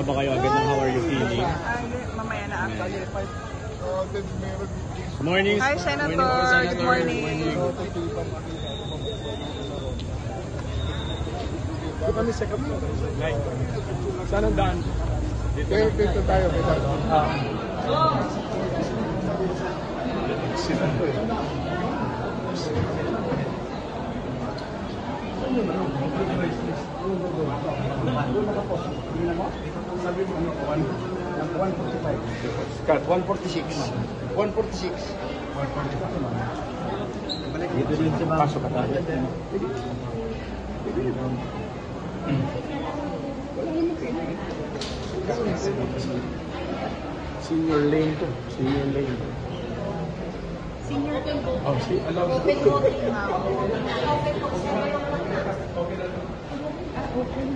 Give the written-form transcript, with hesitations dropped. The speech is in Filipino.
ba kayo agad ng how are you feeling? Mamaya na actually. Good morning. Hi, Senator. Good morning. Ito kami sa kapito. Saan ang daan? Dito tayo. Sabi mo ano, 145. Cut, 146. 146. 145. Dito din sa pasok ka tayo. Senior lane to. Senior lane. Senior lane. Oh, see, allow me. Open voting now. Okay.